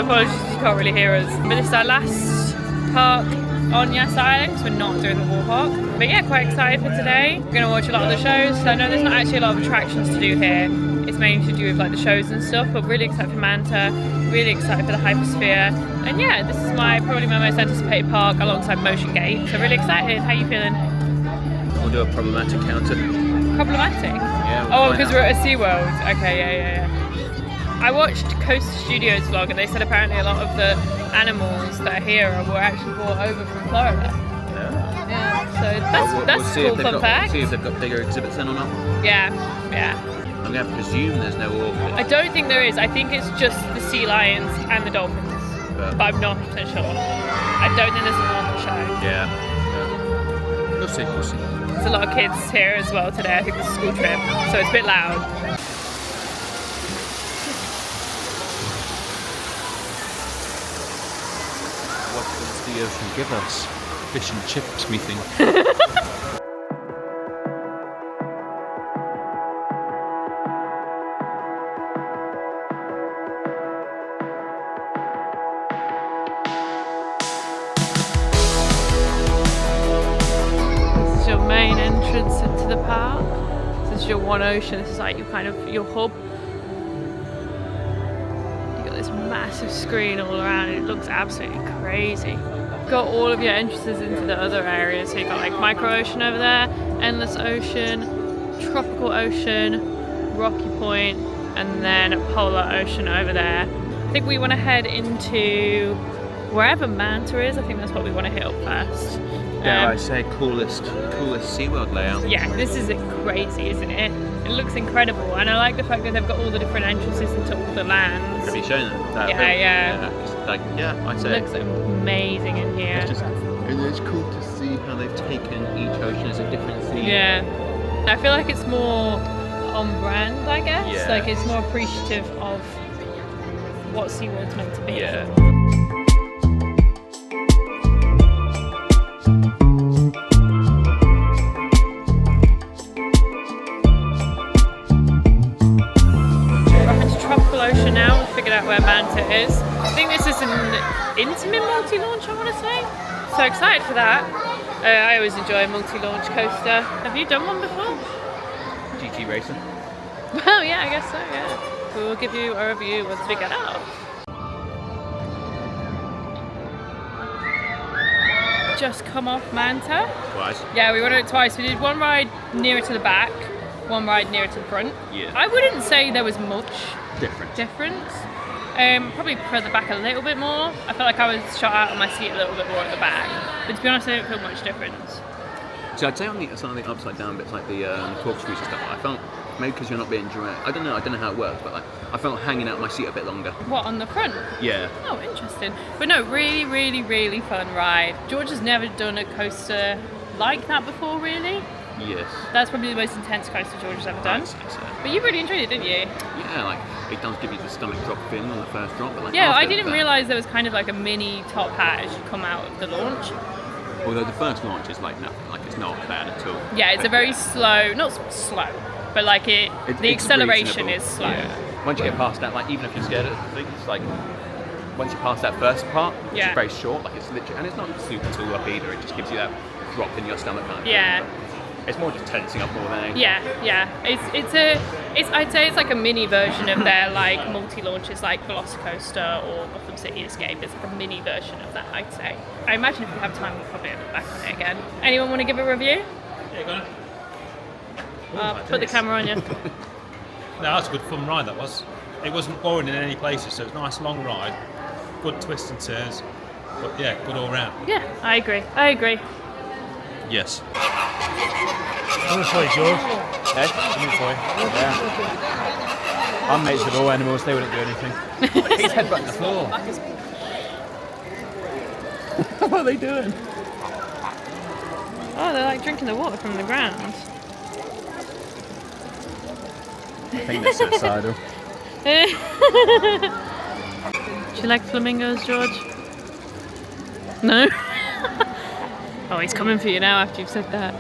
apologies if you can't really hear us. But this is our last park on Yas Island, so we're not doing the wall park. But yeah, quite excited for today. We're gonna watch a lot of the shows. So I know there's not actually a lot of attractions to do here. It's mainly to do with like the shows and stuff, but really excited for Manta, really excited for the Hypersphere. And yeah, this is probably my most anticipated park alongside Motion Gate. So really excited. How you feeling? We'll do a problematic counter. Problematic? Yeah. Oh, because we're at SeaWorld. Okay, yeah. I watched Coast Studios vlog and they said apparently a lot of the animals that are here were actually brought over from Florida. Yeah, so that's we'll cool fun fact. See if they've got bigger exhibits then or not. Yeah. I'm going to presume there's no orcas. I don't think there is. I think it's just the sea lions and the dolphins. But I'm not 100% sure. I don't think there's a normal show. Yeah. We'll see. There's a lot of kids here as well today. I think it's a school trip, so it's a bit loud. What does the ocean give us? Fish and chips, me think. Main entrance into the park. This is your one ocean. This is like your hub. You got this massive screen all around. It looks absolutely crazy. Got all of your entrances into the other areas. So you got like micro ocean over there, endless ocean, tropical ocean, Rocky Point, and then polar ocean over there. I think we want to head into wherever Manta is. I think that's what we want to hit up first. Dare I say, coolest SeaWorld layout. Yeah, this is crazy, isn't it? It looks incredible, and I like the fact that they've got all the different entrances into all the lands. Have you shown them? I'd say. It looks amazing in here. It's cool to see how they've taken each ocean as a different theme. Yeah, I feel like it's more on brand, I guess. Yeah. Like it's more appreciative of what SeaWorld's meant to be. Yeah. Ocean now, we've figured out where Manta is. I think this is an intimate multi-launch, I want to say. So excited for that. I always enjoy a multi-launch coaster. Have you done one before? GT Racing. Well, yeah, I guess so, yeah. We will give you a review once we get out. Just come off Manta. Twice. Yeah, we went on it twice. We did one ride nearer to the back, one ride nearer to the front. Yeah. I wouldn't say there was much difference. Probably prefer the back a little bit more. I felt like I was shot out on my seat a little bit more at the back. But to be honest, I don't feel much difference. So I'd say on some of the upside down bits, like the corkscrews and stuff, I felt maybe because you're not being direct. I don't know how it works, but like I felt hanging out my seat a bit longer. What, on the front? Yeah. Oh, interesting. But no, really fun ride. George has never done a coaster like that before, really. Yes. That's probably the most intense coaster George has ever done. So. But you really enjoyed it, didn't you? Yeah, like it does give you the stomach drop feeling on the first drop, but like yeah, I didn't realise there was kind of like a mini top hat as you come out of the launch. Although the first launch is like nothing, like it's not bad at all. Yeah, it's a very slow, not slow, but like the acceleration is slow. Yeah. Once you get past that, like even if you're scared of things, like once you pass that first part, which is very short, like it's literally, and it's not super tall up either. It just gives you that drop in your stomach kind of thing. It's more just tensing up more than anything. Yeah. I'd say it's like a mini version of their like multi-launches, like Velocicoaster or Gotham City Escape. It's like a mini version of that, I'd say. I imagine if we have time, we'll probably look back on it again. Anyone want to give a review? Yeah, go on. Put the camera on you. No, that's a good fun ride, that was. It wasn't boring in any places, so it was a nice long ride. Good twists and turns. But yeah, good all round. Yeah, I agree. Yes. Coming for you, George. Hey? Coming for you. Yeah. I'm mates with all animals, they wouldn't do anything. His head back to the floor. What are they doing? Oh, they're like drinking the water from the ground. I think they're suicidal. Do you like flamingos, George? No? Oh, he's coming for you now after you've said that.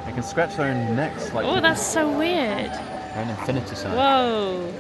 They can scratch their own necks. Like oh, that's so weird. They're an infinity sign. Whoa.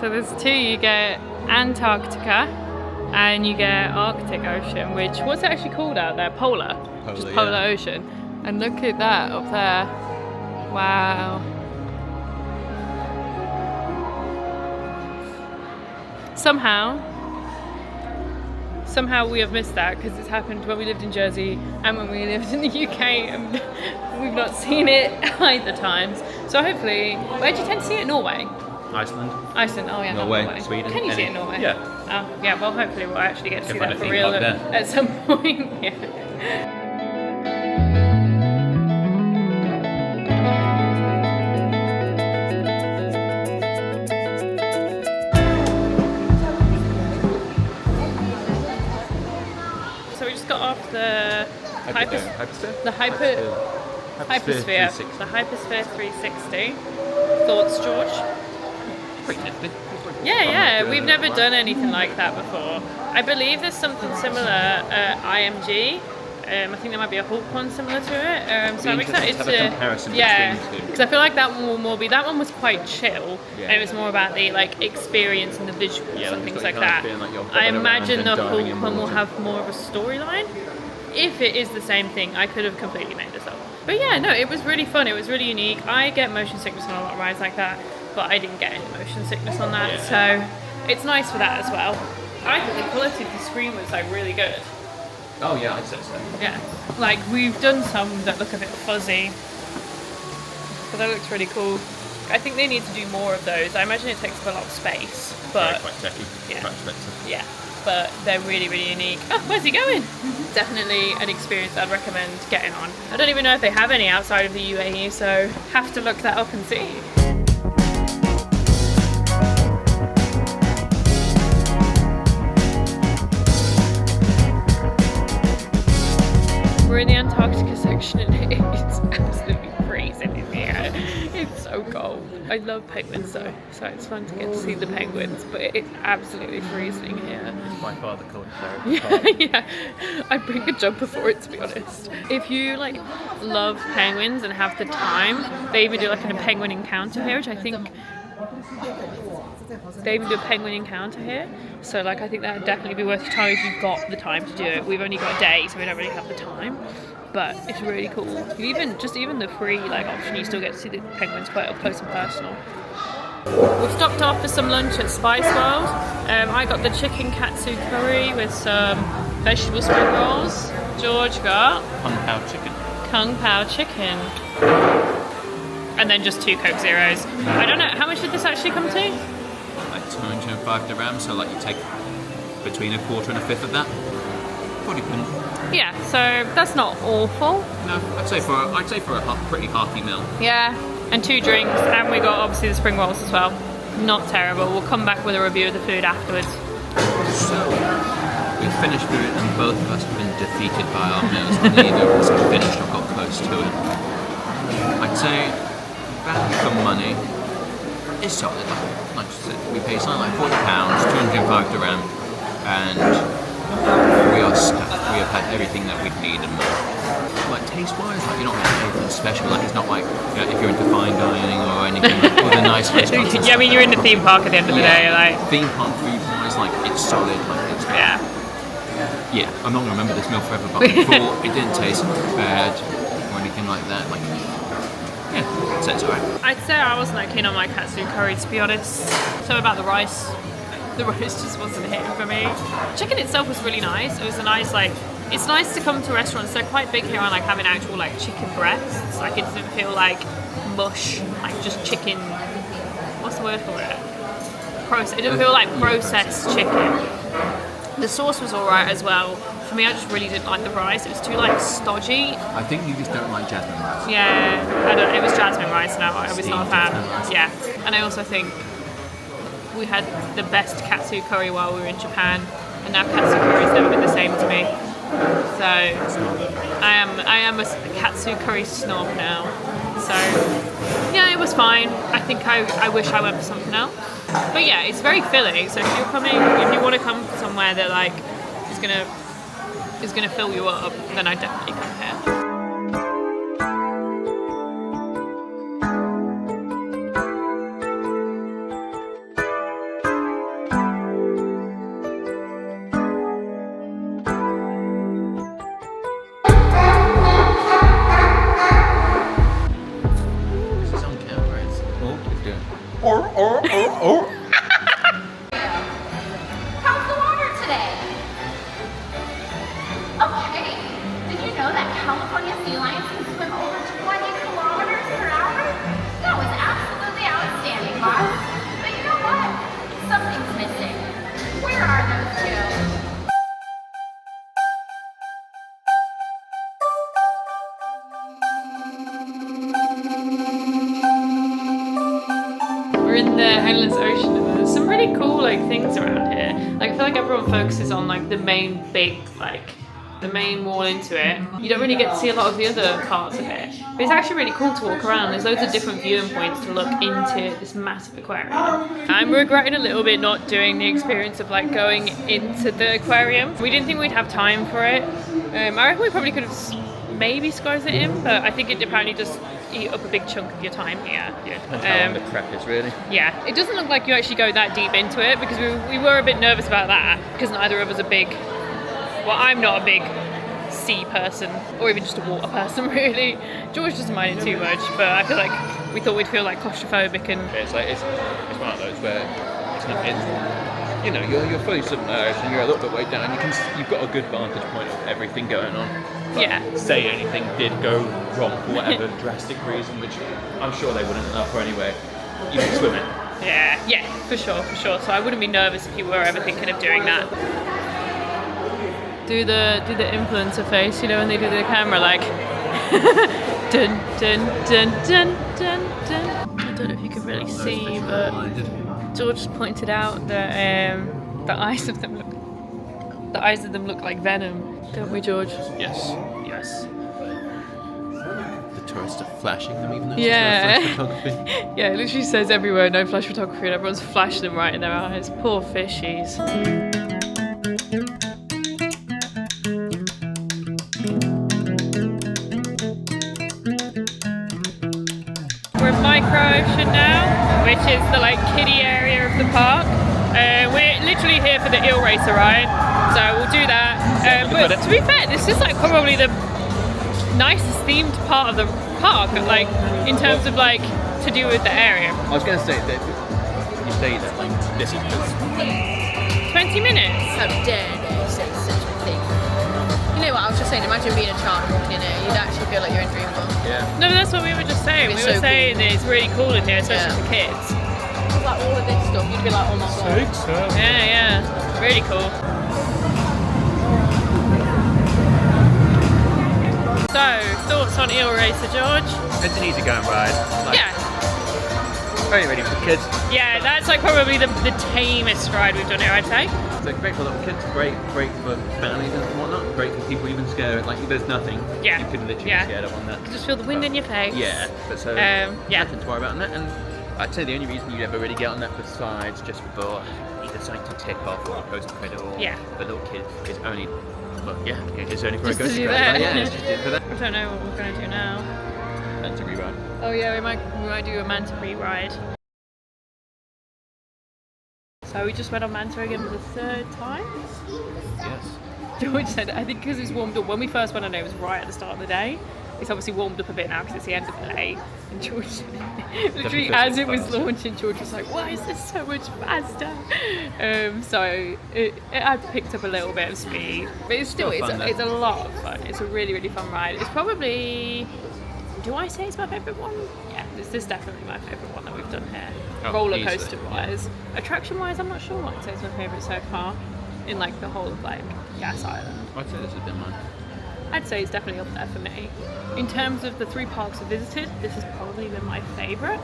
So there's two. You get Antarctica and you get Arctic Ocean, which what's it actually called out there? Polar. Just Polar Ocean. And look at that up there. Wow. Somehow we have missed that because it's happened when we lived in Jersey and when we lived in the UK, and we've not seen it either times. So hopefully, where do you tend to see it? Norway? Iceland. Iceland, oh yeah. Norway, Sweden. Can you see it in Norway? Yeah. Oh, yeah, well hopefully we'll actually get to see find that a for theme real park there. at some point. Yeah. So we just got off the Hypersphere. The Hypersphere 360. Thoughts, George? Pretty nifty. Yeah, we've never done anything like that before. I believe there's something similar at IMG. I think there might be a Hulk one similar to it. So I'm excited to comparison yeah, between the two. because I feel like that one will more be. That one was quite chill, and it was more about the like experience and the visuals and things like that. I imagine the Hulk one will have more of a storyline. If it is the same thing, I could have completely made this up. But yeah, no, it was really fun. It was really unique. I get motion sickness on a lot of rides like that, but I didn't get any motion sickness on that, so it's nice for that as well. I think the quality of the screen was like really good. Oh yeah, I'd say so. Yeah, like we've done some that look a bit fuzzy, but that looks really cool. I think they need to do more of those. I imagine it takes up a lot of space, but quite techy, yeah. quite expensive. Yeah, but they're really, really unique. Oh, where's he going? Definitely an experience I'd recommend getting on. I don't even know if they have any outside of the UAE, so have to look that up and see. We're in the Antarctica section and it's absolutely freezing in here. It's so cold. I love penguins though, so it's fun to get to see the penguins, but it's absolutely freezing here. By far the coldest area. Yeah, I'd bring a jumper for it, to be honest. If you like love penguins and have the time, they even do like a penguin encounter here, which I think they even do a penguin encounter here. So like I think that would definitely be worth your time if you've got the time to do it. We've only got a day, so we don't really have the time. But it's really cool. Even the free like option, you still get to see the penguins quite up close and personal. We've stopped off for some lunch at Spice World. I got the chicken katsu curry with some vegetable spring rolls. George got Kung Pao chicken. And then just 2 Coke Zeros. I don't know, how much did this actually come to? Like 205 dirhams, so like you take between a quarter and a fifth of that. 40 quid. Yeah, so that's not awful. No, I'd say for a pretty hearty meal. Yeah, and 2 drinks, and we got obviously the spring rolls as well. Not terrible. We'll come back with a review of the food afterwards. So we finished food, and both of us have been defeated by our meals. Neither of us have finished or got close to it. I'd say value for money is solid. Like I said, we paid something like £40, 205 dirham, and we are stuck. We have had everything that we need and more. Like taste-wise, like you're not getting anything special. Like it's not like if you're into fine dining or anything like, or the nice restaurants. Yeah, I mean you're in the theme park at the end of the day, like theme park food-wise, like it's solid. Like it's yeah. I'm not gonna remember this meal forever, but before it didn't taste bad or anything like that. Like yeah, so it's alright. I'd say I wasn't that keen on my katsu curry, to be honest. So about the rice. The rice just wasn't hitting for me. Chicken itself was really nice. It was a nice it's nice to come to restaurants. They're quite big here on like having actual like chicken breasts. Like it doesn't feel like mush, like just chicken. What's the word for it? It doesn't feel like processed chicken. The sauce was alright as well. For me, I just really didn't like the rice. It was too like stodgy. I think you just don't like jasmine rice. Yeah, it was jasmine rice. No, I was not a fan. Yeah, and I also think we had the best katsu curry while we were in Japan, and now katsu curry's never been the same to me. So I am a katsu curry snob now. So yeah, it was fine. I think I wish I went for something else. But yeah, it's very filling. So if you want to come somewhere that like is gonna fill you up, then I definitely come here. Oh. How's the water today? Okay. Did you know that California sea lions can swim over 20 kilometers per hour? That was absolutely outstanding, boss. But you know what? Something's missing. Where are those two? We're in the endless ocean and there's some really cool like things around here. Like I feel like everyone focuses on like the main big the main wall into it. You don't really get to see a lot of the other parts of it. But it's actually really cool to walk around. There's loads of different viewing points to look into this massive aquarium. I'm regretting a little bit not doing the experience of like going into the aquarium. We didn't think we'd have time for it. I reckon we probably could have maybe squeezed it in, but I think it apparently just eat up a big chunk of your time here. Depends how long the prep is, really. Yeah, it doesn't look like you actually go that deep into it because we were a bit nervous about that because neither of us are big. Well, I'm not a big sea person or even just a water person really. George doesn't mind it too much, but I feel like we thought we'd feel like claustrophobic and it's like it's one of those where it's not you know you're fully submerged and you're a little bit way down. You've got a good vantage point of everything going on. But yeah. Say anything did go wrong for whatever drastic reason, which I'm sure they wouldn't allow for anyway. You can swim it. Yeah, for sure. So I wouldn't be nervous if you were ever thinking of doing that. Do the influencer face, you know, when they do the camera, like dun dun dun dun dun dun. I don't know if you can really see, but George just pointed out that the eyes of them look like venom, don't we, George? Yes. The tourists are flashing them, even though there's no flash photography. Yeah, it literally says everywhere no flash photography, and everyone's flashing them right in their eyes. Poor fishies. Ocean now, which is the like kiddie area of the park. We're literally here for the eel racer ride, so we'll do that. But to be fair, this is like probably the nicest themed part of the park, like in terms of like to do with the area. I was going to say that you say that like this is just 20 minutes. How dare they say such a thing? You know what, I was just saying, imagine being a child and walking in here, you'd actually feel like you're in Dreamworld. Yeah. No, but that's what we were just saying. We were so saying that it's really cool in here, especially for kids. Like all of this stuff, you'd be like, oh my god. Yeah, really cool. So, thoughts on Eel Racer, George? It's an easy going ride. Yeah. Very ready for kids. Yeah, that's like probably the tamest ride we've done here, I'd say. So great for little kids, great for families and whatnot, great for people even scared. Like there's nothing you could literally be scared of on that. You just feel the wind in your face. Yeah, but so nothing to worry about on that. And I'd say the only reason you'd ever really get on that besides just for either something to tick off or a coaster credit or the little kid is only, it's only for just a coaster credit. Yeah, it's just for that. I don't know what we're going to do now. Manta ride. Oh yeah, we might do a Manta ride. So we just went on Manta again for the third time? Yes. George said, I think because it's warmed up. When we first went on it was right at the start of the day. It's obviously warmed up a bit now because it's the end of the day. And George, literally as it was launching, George was like, why is this so much faster? So it had picked up a little bit of speed. But it's still, it's a lot of fun. It's a really, really fun ride. It's probably, do I say it's my favourite one? Yeah, this is definitely my favourite one that we've done here. Roller coaster wise. Attraction wise, I'm not sure what I'd say is my favourite so far in like the whole of like Yas Island. I'd say this has been mine. I'd say it's definitely up there for me. In terms of the 3 parks I've visited, this has probably been my favourite.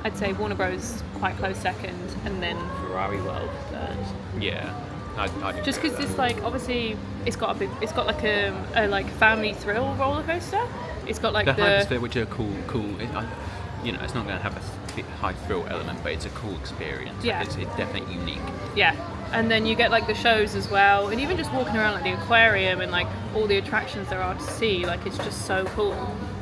I'd say Warner Bros. Quite close second, and then Ferrari World third. Yeah. I'd just because this like obviously it's got like a like family thrill roller coaster. It's got like the Hypersphere, which are cool. You know, it's not going to have a high thrill element, but it's a cool experience. Yeah. It's definitely unique. Yeah. And then you get like the shows as well, and even just walking around like the aquarium and like all the attractions there are to see, like it's just so cool.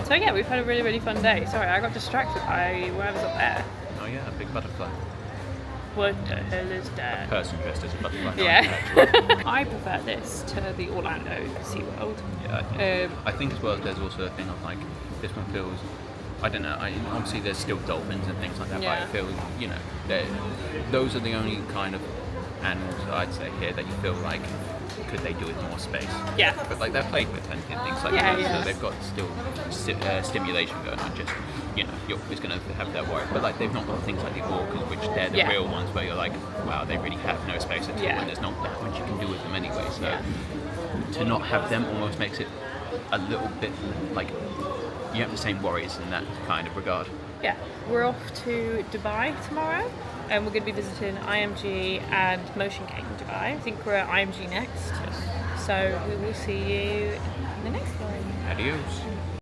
So yeah, we've had a really, really fun day. Sorry, I got distracted by whatever's up there. Oh yeah, a big butterfly. What the hell is that? A person dressed as a butterfly. Yeah. I prefer this to the Orlando SeaWorld. Yeah, I think as well there's also a thing of like, this one feels I don't know. Obviously, there's still dolphins and things like that. Yeah. But I feel, those are the only kind of animals I'd say here that you feel like could they do with more space? Yeah. But like they're playing with and things like that, so they've got still stimulation going on. Just you're always going to have that worry. But like they've not got things like the orcas, which they're the real ones where you're like, wow, they really have no space at all, and there's not that much you can do with them anyway. So to not have them almost makes it a little bit like you have the same worries in that kind of regard. Yeah, we're off to Dubai tomorrow, and we're going to be visiting IMG and Motion Gate in Dubai. I think we're at IMG next, so we will see you in the next one. Adios.